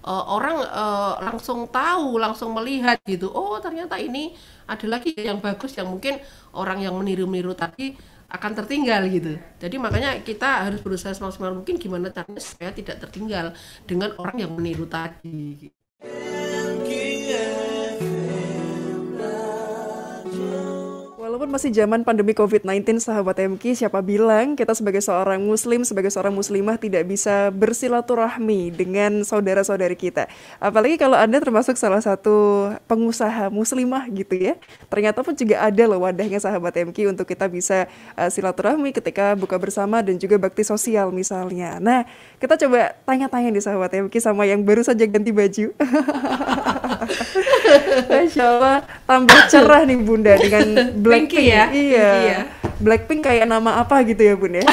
orang langsung tahu, langsung melihat gitu. Oh, ternyata ini ada lagi yang bagus yang mungkin orang yang meniru-niru tadi akan tertinggal gitu. Jadi makanya kita harus berusaha semaksimal mungkin gimana caranya supaya tidak tertinggal dengan orang yang meniru tadi. Walaupun masih zaman pandemi COVID-19, sahabat MK, siapa bilang kita sebagai seorang muslim, sebagai seorang muslimah tidak bisa bersilaturahmi dengan saudara-saudari kita. Apalagi kalau Anda termasuk salah satu pengusaha muslimah gitu ya. Ternyata pun juga ada loh wadahnya sahabat MK untuk kita bisa silaturahmi ketika buka bersama dan juga bakti sosial misalnya. Nah, kita coba tanya-tanya nih sahabat MK sama yang baru saja ganti baju. Masya Allah, tambah cerah nih Bunda dengan Blackpink ya. Iya. Iya. Blackpink kayak nama apa gitu ya Bun ya?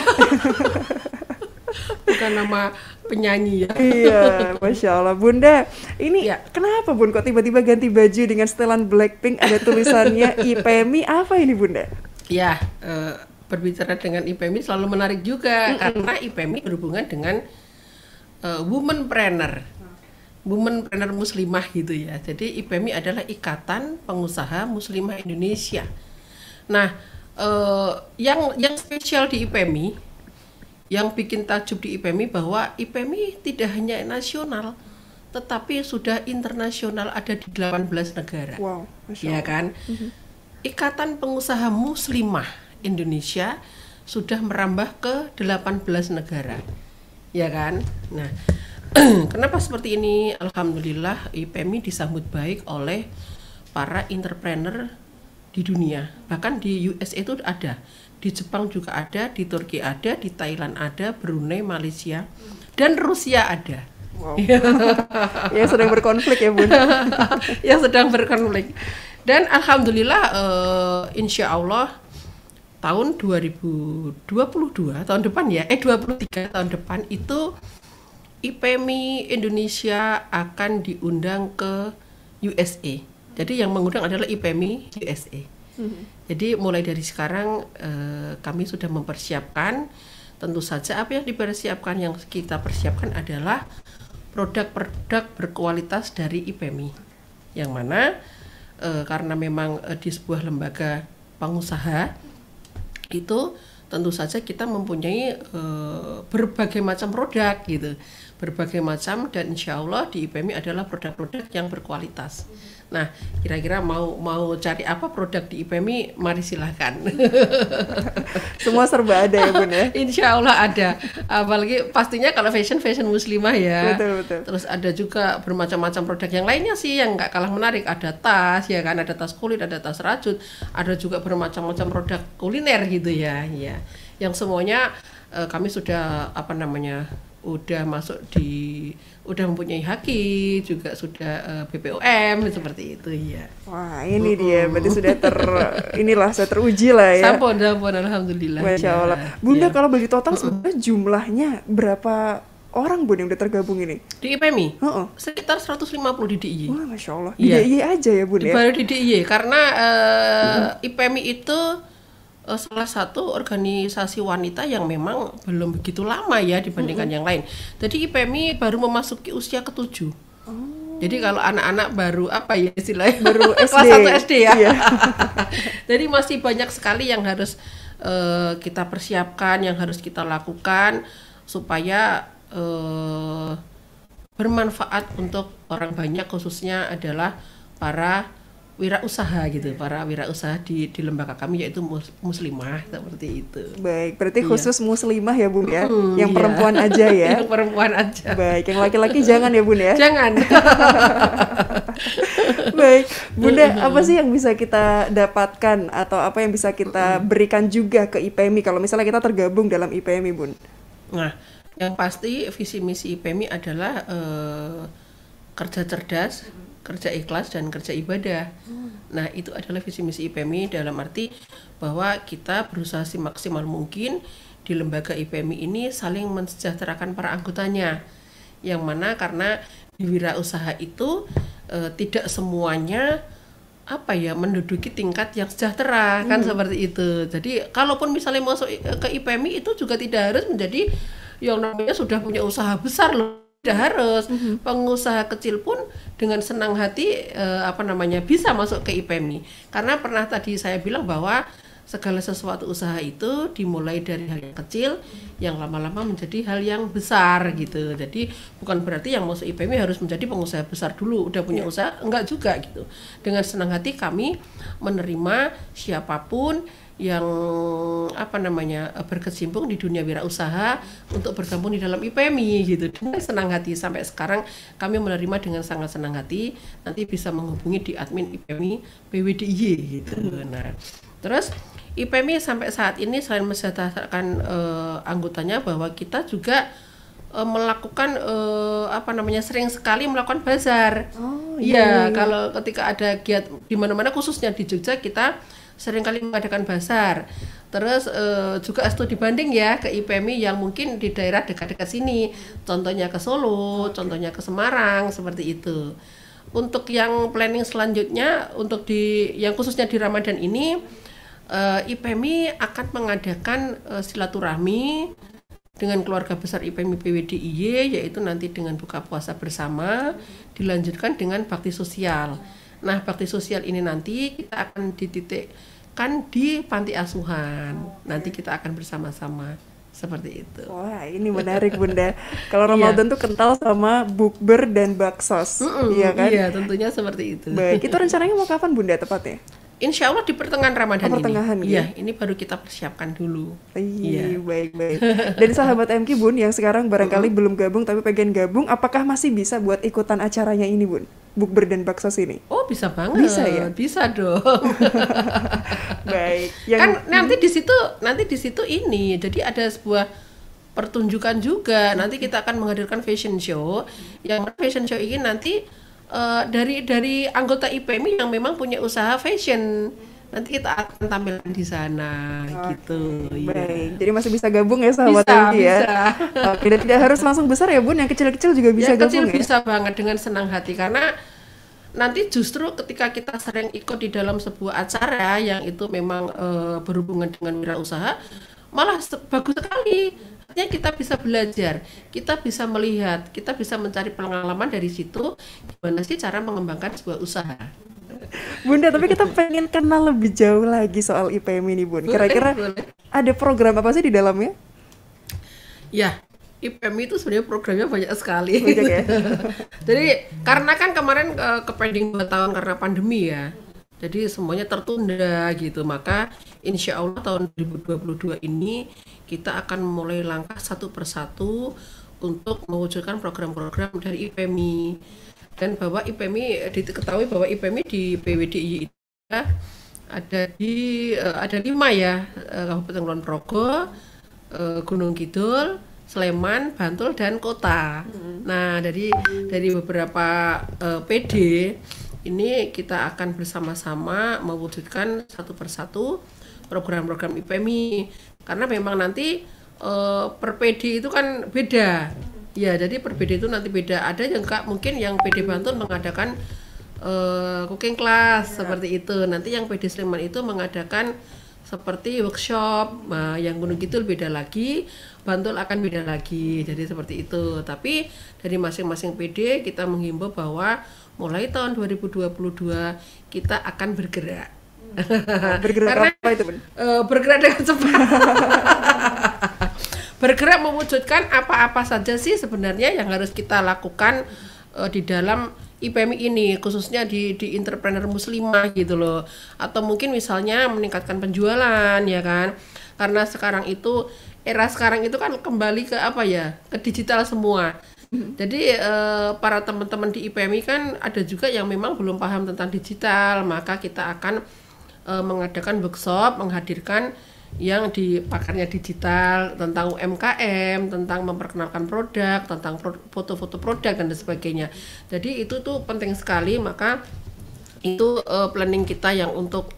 Bukan nama penyanyi ya. Iya, Masya Allah. Bunda, ini Ya. kenapa Bun kok tiba-tiba ganti baju dengan setelan Blackpink, ada tulisannya IPMI, apa ini Bunda? Ya, berbicara dengan IPMI selalu menarik juga karena IPMI berhubungan dengan womanpreneur muslimah gitu ya. Jadi IPMI adalah Ikatan Pengusaha Muslimah Indonesia. Nah, yang spesial di IPMI, yang bikin takjub di IPMI bahwa IPMI tidak hanya nasional, tetapi sudah internasional, ada di 18 negara. Wow, Masya Ya Allah. kan? Ikatan Pengusaha Muslimah Indonesia sudah merambah ke 18 negara. Ya kan? Nah, kenapa seperti ini? Alhamdulillah IPMI disambut baik oleh para entrepreneur di dunia. Bahkan di USA itu ada, di Jepang juga ada, di Turki ada, di Thailand ada, Brunei, Malaysia, dan Rusia ada. Wow. Yang sedang berkonflik ya Bun. Yang sedang berkonflik. Dan alhamdulillah insya Allah tahun 2022 tahun depan ya, 23 tahun depan itu IPMI Indonesia akan diundang ke USA. Jadi yang mengundang adalah IPMI USA. Jadi mulai dari sekarang kami sudah mempersiapkan. Tentu saja apa yang dipersiapkan, yang kita persiapkan adalah produk-produk berkualitas dari IPMI. Yang mana karena memang di sebuah lembaga pengusaha itu tentu saja kita mempunyai berbagai macam produk gitu, berbagai macam, dan insya Allah di IPMI adalah produk-produk yang berkualitas. Nah, kira-kira mau cari apa produk di IPMI, mari silahkan. Semua serba ada ya Bun ya. Insya Allah ada, apalagi pastinya kalau fashion muslimah ya. Betul. Terus ada juga bermacam-macam produk yang lainnya sih yang nggak kalah menarik. Ada tas ya kan, ada tas kulit, ada tas rajut, ada juga bermacam-macam produk kuliner gitu ya. Ya, yang semuanya kami sudah udah masuk udah mempunyai haki, juga sudah BPOM seperti itu ya. Wah, ini dia berarti sudah saya teruji lah ya. Sampun alhamdulillah. Masya Allah. Ya, Bunda ya. kalau bagi total sebenarnya jumlahnya berapa orang Bun yang udah tergabung ini? Di IPMI Heeh. sekitar 150 di DIY. Wah, Masya Allah. Di Iya. DIY aja ya Bun ya. Baru di DIY karena IPMI itu salah satu organisasi wanita yang memang belum begitu lama ya dibandingkan yang lain. Jadi IPMI baru memasuki usia ke-7. Jadi kalau anak-anak baru istilahnya Baru kelas SD. 1 SD ya. Iya. Jadi masih banyak sekali yang harus kita persiapkan, yang harus kita lakukan supaya bermanfaat untuk orang banyak, khususnya adalah para wirausaha gitu, para wirausaha di lembaga kami yaitu muslimah seperti itu. Baik, berarti Iya. khusus muslimah ya Bun ya. Yang Iya. perempuan aja ya. Yang perempuan aja. Baik, yang laki-laki jangan ya Bun ya. Jangan. Baik, Bunda, apa sih yang bisa kita dapatkan atau apa yang bisa kita berikan juga ke IPMI kalau misalnya kita tergabung dalam IPMI, Bun? Nah, yang pasti visi misi IPMI adalah kerja cerdas, kerja ikhlas, dan kerja ibadah. Nah, itu adalah visi misi IPMI dalam arti bahwa kita berusaha semaksimal mungkin di lembaga IPMI ini saling mensejahterakan para anggotanya. Yang mana karena di wirausaha itu tidak semuanya menduduki tingkat yang sejahtera kan seperti itu. Jadi kalaupun misalnya masuk ke IPMI itu juga tidak harus menjadi yang namanya sudah punya usaha besar loh. Tidak harus. Pengusaha kecil pun dengan senang hati bisa masuk ke IPMI. Karena pernah tadi saya bilang bahwa segala sesuatu usaha itu dimulai dari hal yang kecil yang lama-lama menjadi hal yang besar gitu. Jadi bukan berarti yang masuk IPMI harus menjadi pengusaha besar dulu, udah punya usaha, enggak juga gitu. Dengan senang hati kami menerima siapapun yang berkecimpung di dunia wirausaha untuk bergabung di dalam IPMI gitu. Dengan senang hati sampai sekarang kami menerima dengan sangat senang hati. Nanti bisa menghubungi di admin IPMI PWDIY gitu. Nah, terus IPMI sampai saat ini selain mensejahterakan anggotanya, bahwa kita juga melakukan sering sekali melakukan bazar. Iya, kalau ketika ada giat di mana-mana, khususnya di Jogja, kita sering kali mengadakan bazar. Terus juga studi banding ya ke IPMI yang mungkin di daerah dekat-dekat sini. Contohnya ke Solo, contohnya ke Semarang, seperti itu. Untuk yang planning selanjutnya, untuk yang khususnya di Ramadan ini, IPMI akan mengadakan silaturahmi dengan keluarga besar IPMI PWDIY, yaitu nanti dengan buka puasa bersama, dilanjutkan dengan bakti sosial. Nah, bakti sosial ini nanti kita akan dititikkan di panti asuhan. Nanti kita akan bersama-sama seperti itu. Wah, ini menarik Bunda. Kalau Ramadan tuh kental sama bukber dan baksos, iya kan? Iya, tentunya seperti itu. Baik, itu rencananya mau kapan Bunda tepatnya? Insya Allah di pertengahan Ramadan ini. Iya, ini baru kita persiapkan dulu. Iya, baik. Dan sahabat MQ Bun yang sekarang barangkali belum gabung tapi pengen gabung, apakah masih bisa buat ikutan acaranya ini Bun? Bukber dan baksos ini? Oh, bisa banget. Bisa ya? Bisa dong. Baik. Kan nanti di situ ini, jadi ada sebuah pertunjukan juga. Nanti kita akan menghadirkan fashion show. Yang fashion show ini nanti dari anggota IPMI yang memang punya usaha fashion. Nanti kita akan tampilkan di sana gitu. Baik. Jadi masih bisa gabung ya sahabat MQ ya. Oke, dan tidak harus langsung besar ya Bun, yang kecil-kecil juga bisa gabung ya. Yang kecil bisa banget dengan senang hati, karena nanti justru ketika kita sering ikut di dalam sebuah acara yang itu memang berhubungan dengan wirausaha, malah bagus sekali. Artinya kita bisa belajar, kita bisa melihat, kita bisa mencari pengalaman dari situ gimana sih cara mengembangkan sebuah usaha. Bunda, tapi kita pengen kenal lebih jauh lagi soal IPMI ini Bun. Kira-kira ada program apa sih di dalamnya? Ya, IPMI itu sebenarnya programnya banyak sekali. Banyak ya? Jadi karena kan kemarin kepending 2 tahun karena pandemi ya. Jadi semuanya tertunda gitu. Maka insya Allah tahun 2022 ini kita akan mulai langkah satu persatu untuk mewujudkan program-program dari IPMI. Dan bahwa IPMI, diketahui bahwa IPMI di PWDIY itu ada 5 ya, Kabupaten Kulon Progo, Gunung Kidul, Sleman, Bantul, dan Kota. Nah, dari beberapa PD ini kita akan bersama-sama mewujudkan satu persatu program-program IPMI, karena memang nanti per PD itu kan beda ya, jadi per PD itu nanti beda. Ada yang mungkin yang PD Bantul mengadakan cooking class seperti itu, nanti yang PD Sleman itu mengadakan seperti workshop. Nah, yang Gunung Kidul beda lagi, Bantul akan beda lagi, jadi seperti itu. Tapi dari masing-masing PD kita menghimbau bahwa mulai tahun 2022 kita akan bergerak. Bergerak apa itu, Bun? Bergerak dengan cepat. Bergerak mewujudkan apa-apa saja sih sebenarnya yang harus kita lakukan di dalam IPMI ini, khususnya di entrepreneur muslimah gitu loh. Atau mungkin misalnya meningkatkan penjualan ya kan. Karena era sekarang itu kan kembali ke ke digital semua. Jadi para teman-teman di IPMI kan ada juga yang memang belum paham tentang digital, maka kita akan mengadakan workshop, menghadirkan yang di pakarnya digital, tentang UMKM, tentang memperkenalkan produk, tentang foto-foto produk dan sebagainya. Jadi itu tuh penting sekali, maka itu planning kita yang untuk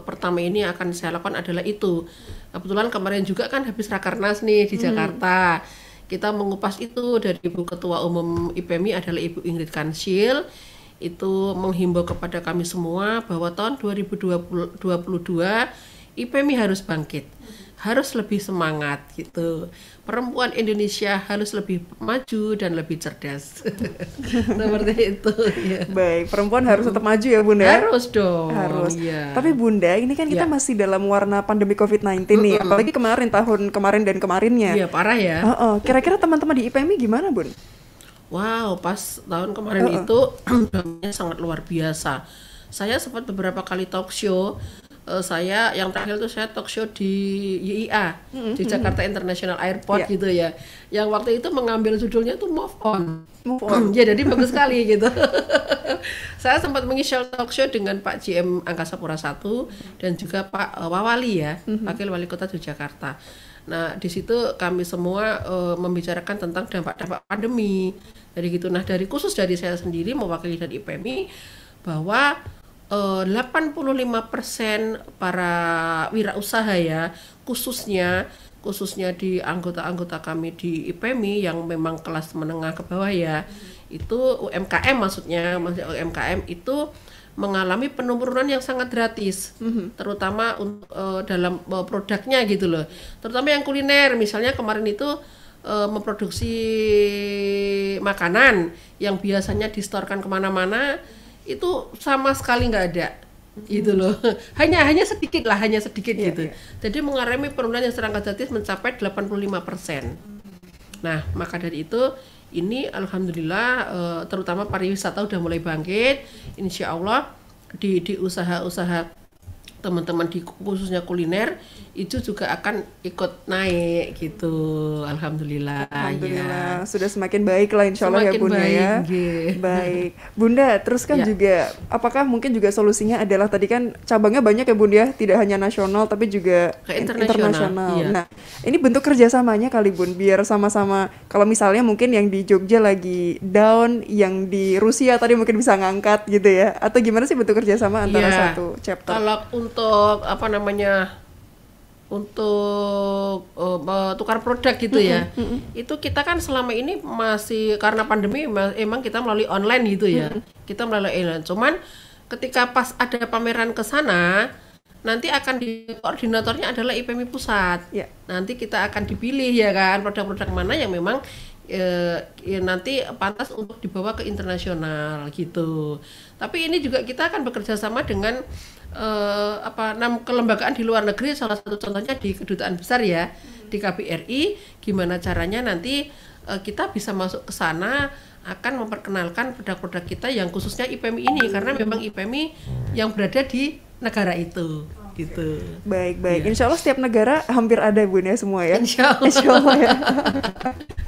pertama ini akan saya lakukan adalah itu. Kebetulan kemarin juga kan habis Rakernas nih di Jakarta. Kita mengupas itu dari Ibu Ketua Umum IPMI adalah Ibu Ingrid Kansil. Itu menghimbau kepada kami semua bahwa tahun 2022 IPMI harus bangkit. harus lebih semangat gitu. Perempuan Indonesia harus lebih maju dan lebih cerdas. Seperti itu ya. Baik, perempuan harus tetap maju ya Bunda? Harus dong. Harus. Ya. Tapi Bunda, ini kan kita masih dalam warna pandemi COVID-19 nih, apalagi tahun kemarin dan kemarinnya. Iya, parah ya. Kira-kira teman-teman di IPMI gimana, Bun? Wow, pas tahun kemarin itu dampaknya sangat luar biasa. Saya sempat beberapa kali talk show. Saya yang terakhir itu saya talk show di YIA, di Jakarta International Airport gitu ya. Yang waktu itu mengambil judulnya tuh Move On. Move On. Ya, jadi bagus sekali gitu. Saya sempat mengisi talk show dengan Pak GM Angkasa Pura I dan juga Pak Wawali ya, Wakil Wali Kota Yogyakarta. Nah, di situ kami semua membicarakan tentang dampak-dampak pandemi. Jadi gitu. Nah, khusus dari saya sendiri mewakili dari IPMI bahwa 85% para wirausaha ya, khususnya di anggota-anggota kami di IPMI yang memang kelas menengah ke bawah ya, itu UMKM maksudnya UMKM itu mengalami penurunan yang sangat drastis, terutama untuk dalam produknya gitu loh, terutama yang kuliner. Misalnya kemarin itu memproduksi makanan yang biasanya distorkan kemana-mana itu sama sekali nggak ada gitu loh. hanya sedikit gitu. Jadi mengalami penurunan yang sangat drastis mencapai 85%. Nah, maka dari itu ini alhamdulillah terutama pariwisata udah mulai bangkit. Insya Allah di usaha-usaha teman-teman di khususnya kuliner itu juga akan ikut naik gitu. Alhamdulillah ya. Sudah semakin baik lah insya Allah ya Bunda ya. Baik Bunda, terus kan juga apakah mungkin juga solusinya adalah tadi kan cabangnya banyak ya Bunda ya, tidak hanya nasional tapi juga internasional. Iya. Nah, ini bentuk kerjasamanya kali Bun, biar sama-sama kalau misalnya mungkin yang di Jogja lagi down, yang di Rusia tadi mungkin bisa ngangkat gitu ya, atau gimana sih bentuk kerjasama antara satu chapter? Kalau untuk untuk tukar produk gitu ya, itu kita kan selama ini masih karena pandemi emang kita melalui online gitu ya, kita melalui online. Cuman ketika pas ada pameran ke sana, nanti akan di koordinatornya adalah IPMI pusat. Nanti kita akan dipilih ya kan produk-produk mana yang memang nanti pantas untuk dibawa ke internasional gitu. Tapi ini juga kita akan bekerja sama dengan kelembagaan di luar negeri, salah satu contohnya di kedutaan besar ya, di KBRI. Gimana caranya nanti kita bisa masuk ke sana, akan memperkenalkan produk-produk kita yang khususnya IPMI ini, karena memang IPMI yang berada di negara itu. Gitu. Baik. Insya Allah setiap negara hampir ada Bun ya semua ya. Insya Allah ya.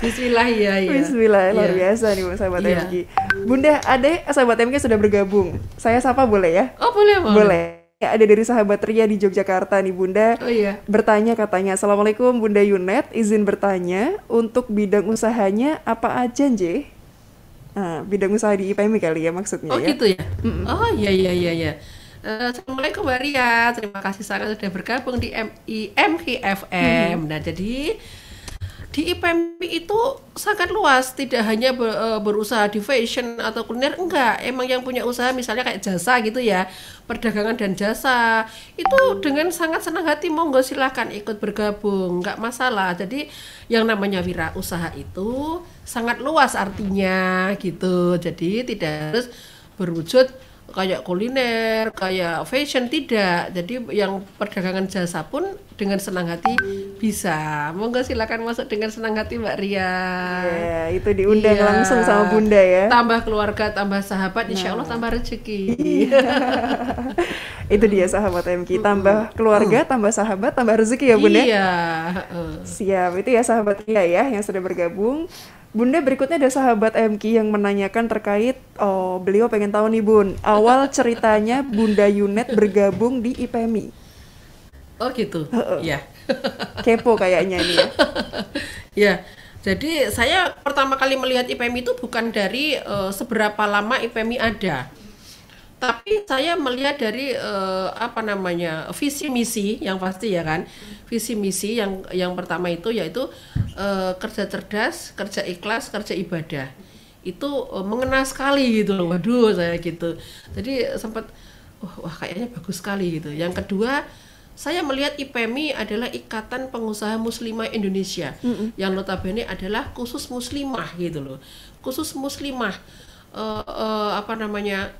Bismillah ya. Bismillah, luar biasa nih sahabat MG. Bunda, ada sahabat MG sudah bergabung. Saya sapa boleh ya? Oh boleh. Boleh. Ada dari sahabat Ria di Yogyakarta nih Bunda. Bertanya katanya, Assalamualaikum Bunda Yunet, izin bertanya untuk bidang usahanya apa aja Nje? Nah, bidang usaha di IPMI kali ya maksudnya ya. Oh gitu ya? Oh iya. Assalamualaikum Mbak Ria, terima kasih sangat sudah bergabung di MKFM. Nah, jadi di IPMI itu sangat luas, tidak hanya berusaha di fashion atau kuliner, enggak. Emang yang punya usaha misalnya kayak jasa gitu ya, perdagangan dan jasa, itu dengan sangat senang hati monggo silahkan ikut bergabung, enggak masalah. Jadi yang namanya wirausaha itu sangat luas artinya gitu. Jadi tidak harus berwujud kayak kuliner, kayak fashion, tidak. Jadi yang perdagangan jasa pun dengan senang hati bisa. Monggo silakan masuk dengan senang hati Mbak Ria. Itu diundang langsung sama Bunda ya. Tambah keluarga, tambah sahabat, insya Allah tambah rezeki. Itu dia sahabat MK, tambah keluarga, tambah sahabat, tambah rezeki ya Bunda. Siap, itu ya sahabat Ria ya yang sudah bergabung. Bunda, berikutnya ada sahabat MK yang menanyakan terkait, beliau pengen tahu nih Bun, awal ceritanya Bunda Yunet bergabung di IPMI. Oh gitu, ya. Kepo kayaknya ini ya. Ya, jadi saya pertama kali melihat IPMI itu bukan dari seberapa lama IPMI ada. Tapi saya melihat dari visi misi yang pasti ya kan. Visi misi yang pertama itu yaitu kerja cerdas, kerja ikhlas, kerja ibadah. Itu mengena sekali gitu loh. Waduh, saya gitu. Jadi sempat wah kayaknya bagus sekali gitu. Yang kedua saya melihat IPMI adalah Ikatan Pengusaha Muslimah Indonesia, yang notabene adalah khusus muslimah gitu loh, khusus muslimah, apa namanya,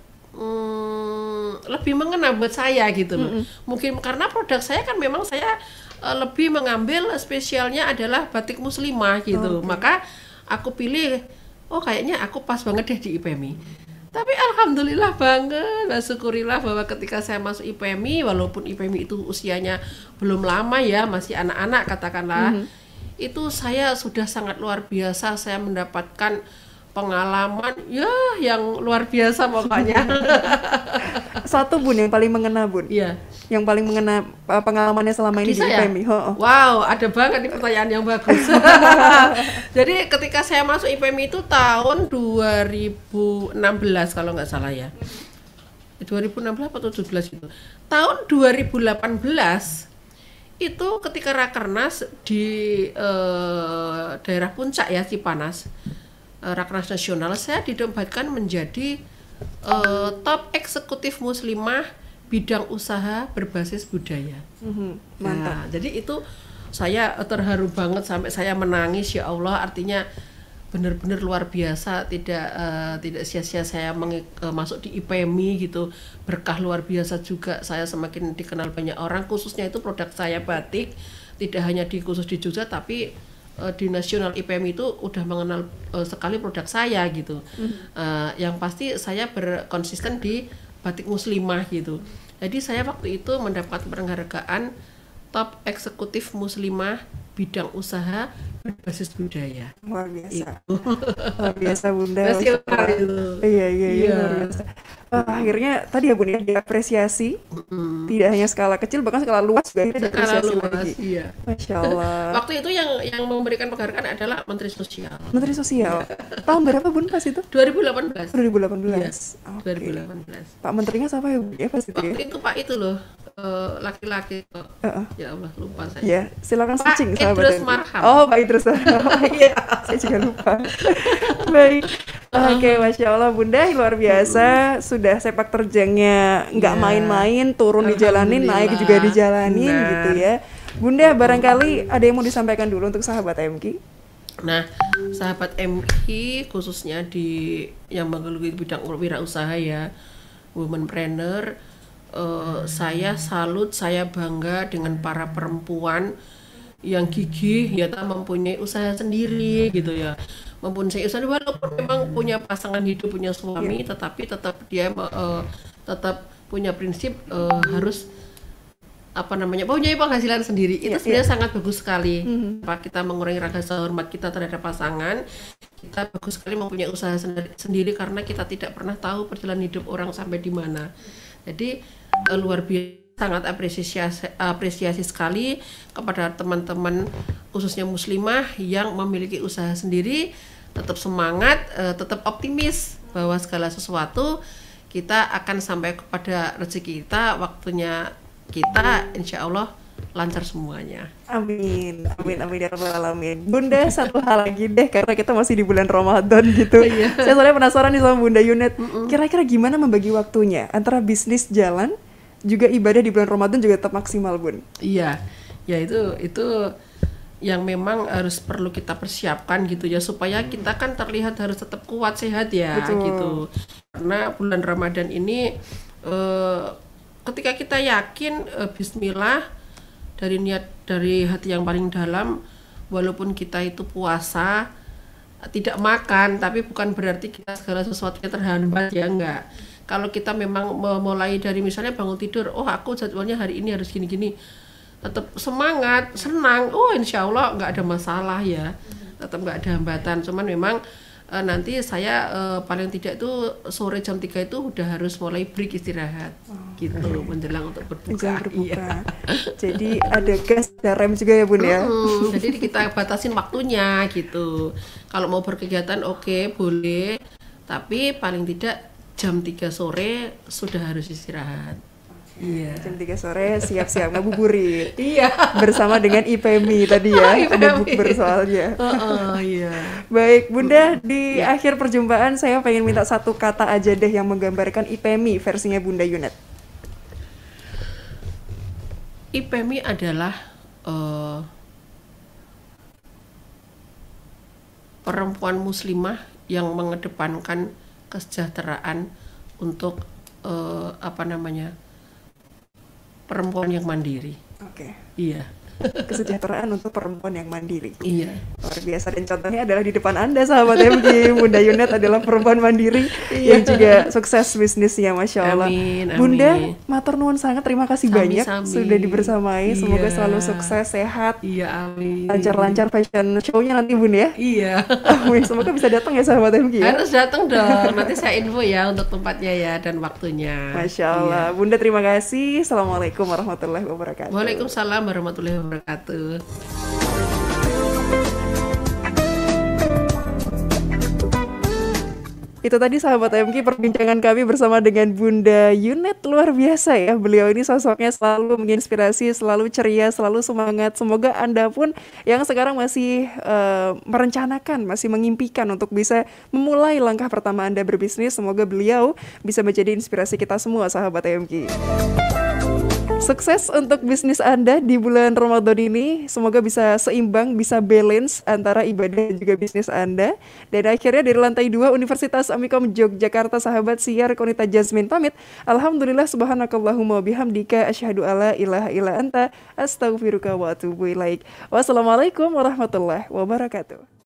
lebih mengena buat saya gitu loh. Mungkin karena produk saya kan memang saya lebih mengambil spesialnya adalah batik muslimah gitu, maka aku pilih, oh kayaknya aku pas banget deh di IPMI. Tapi alhamdulillah banget, syukurillah bahwa ketika saya masuk IPMI, walaupun IPMI itu usianya belum lama ya, masih anak-anak katakanlah, itu saya sudah sangat luar biasa, saya mendapatkan pengalaman ya yang luar biasa pokoknya. Satu Bun yang paling mengena Bun. Iya. Yang paling mengena pengalamannya selama ini di IPMI. Wow, ada banget nih pertanyaan yang bagus. Jadi ketika saya masuk IPMI itu tahun 2016 kalau nggak salah ya. 2016 atau 2017 itu. Tahun 2018 itu ketika Rakernas di daerah Puncak ya, Cipanas. Rakernas Nasional, saya dinobatkan menjadi top eksekutif muslimah bidang usaha berbasis budaya. Mantap. Nah, jadi itu saya terharu banget sampai saya menangis, ya Allah, artinya benar-benar luar biasa, tidak sia-sia saya masuk di IPMI gitu, berkah luar biasa juga, saya semakin dikenal banyak orang, khususnya itu produk saya batik, tidak hanya khusus di Jogja tapi di nasional IPMI itu udah mengenal sekali produk saya gitu. Yang pasti saya berkonsisten di batik muslimah gitu. Jadi saya waktu itu mendapat penghargaan top eksekutif muslimah bidang usaha berbasis budaya. Luar biasa. Itu. Luar biasa Bunda. Iya. Luar biasa. Akhirnya tadi ya Bun ya diapresiasi, tidak hanya skala kecil bahkan skala luas juga akhirnya diapresiasi lagi. Iya. Masya Allah. Waktu itu yang memberikan penghargaan adalah Menteri Sosial. Menteri Sosial. Tahun berapa Bun pas itu? 2018. 2018. Iya, Okay. 2018. Pak Menterinya siapa ya Bun? Ya pas itu ya. Waktu itu Pak itu loh, laki-laki kok. Ya Allah, lupa saya. Ya, silakan Pak searching Idrus Marham. Oh, Pak Idrus Marham. Iya, saya juga lupa. Baik. Oke, Masya Allah Bunda, luar biasa. Sudah sepak terjangnya nggak main-main, turun dijalanin, naik juga dijalanin gitu ya. Bunda, barangkali ada yang mau disampaikan dulu untuk sahabat MK? Nah, sahabat MK khususnya di yang menggeluti bidang wirausaha ya, womanpreneur, saya salut, saya bangga dengan para perempuan yang gigih ya, mempunyai usaha sendiri gitu ya, mempunyai usaha walaupun memang punya pasangan hidup, punya suami, tetapi tetap dia tetap punya prinsip harus apa namanya, punya penghasilan sendiri. Itu sebenarnya sangat bagus sekali. Kita mengurangi rasa hormat kita terhadap pasangan, kita bagus sekali mempunyai usaha sendiri karena kita tidak pernah tahu perjalanan hidup orang sampai di mana. Jadi luar biasa, sangat apresiasi sekali kepada teman-teman khususnya muslimah yang memiliki usaha sendiri, tetap semangat, tetap optimis bahwa segala sesuatu kita akan sampai kepada rezeki kita, waktunya kita, insya Allah lancar semuanya. Amin, amin, amin ya rabbal alamin. Bunda, satu hal lagi deh, karena kita masih di bulan Ramadan gitu. Saya soalnya penasaran nih sama Bunda Yunet, kira-kira gimana membagi waktunya antara bisnis jalan juga ibadah di bulan Ramadan juga tetap maksimal Bun? Iya, ya itu yang memang harus perlu kita persiapkan gitu ya, supaya kita kan terlihat harus tetap kuat, sehat ya. Betul. Gitu. Karena bulan Ramadan ini ketika kita yakin bismillah dari niat, dari hati yang paling dalam, walaupun kita itu puasa tidak makan, tapi bukan berarti kita segala sesuatunya terhambat ya, enggak. Kalau kita memang memulai dari misalnya bangun tidur, oh aku jadwalnya hari ini harus gini-gini, tetap semangat, senang, oh insya Allah nggak ada masalah ya, tetap nggak ada hambatan. Cuman memang nanti saya paling tidak itu sore jam 3 itu udah harus mulai break, istirahat gitu, menjelang untuk berbuka. Iya. Jadi ada gas dan rem juga ya Bun ya. Jadi kita batasin waktunya gitu. Kalau mau berkegiatan oke, boleh, tapi paling tidak jam 3 sore sudah harus istirahat. Iya. Jam 3 sore siap-siap ngabuburit. Iya. Bersama dengan IPMI tadi ya. Ada bukber soalnya. Iya. Baik, Bunda, di akhir perjumpaan saya pengen minta satu kata aja deh yang menggambarkan IPMI versinya Bunda Yunet. IPMI adalah eh, perempuan muslimah yang mengedepankan kesejahteraan untuk perempuan yang mandiri. Oke. Iya. Kesejahteraan untuk perempuan yang mandiri. Iya. Luar biasa, dan contohnya adalah di depan Anda sahabat MG. Bunda Yunet adalah perempuan mandiri yang juga sukses bisnisnya, Masya Allah. Amin, amin. Bunda, matur nuwun sangat, terima kasih banyak sudah dibersamai. Semoga Iya. selalu sukses, sehat, Iya, amin. lancar-lancar fashion show-nya nanti Bunda ya. Iya. Amin, semoga bisa datang ya sahabat MG ya. Harus datang dong. Nanti saya info ya untuk tempatnya ya dan waktunya. Masya Allah. Iya. Bunda terima kasih. Assalamualaikum warahmatullahi wabarakatuh. Waalaikumsalam warahmatullahi wabarakatuh. Itu tadi sahabat MK perbincangan kami bersama dengan Bunda Yunet. Luar biasa ya, beliau ini sosoknya selalu menginspirasi, selalu ceria, selalu semangat. Semoga Anda pun yang sekarang masih merencanakan, masih mengimpikan untuk bisa memulai langkah pertama Anda berbisnis, semoga beliau bisa menjadi inspirasi kita semua sahabat MK. Sukses untuk bisnis Anda di bulan Ramadan ini. Semoga bisa seimbang, bisa balance antara ibadah dan juga bisnis Anda. Dan akhirnya dari lantai 2 Universitas Amikom Yogyakarta, sahabat siar Konita Jasmine pamit. Alhamdulillah, subhanakallahumma bihamdika asyhadu alla ilaha illa anta astaghfiruka wa atubu ilaik. Wassalamualaikum warahmatullahi wabarakatuh.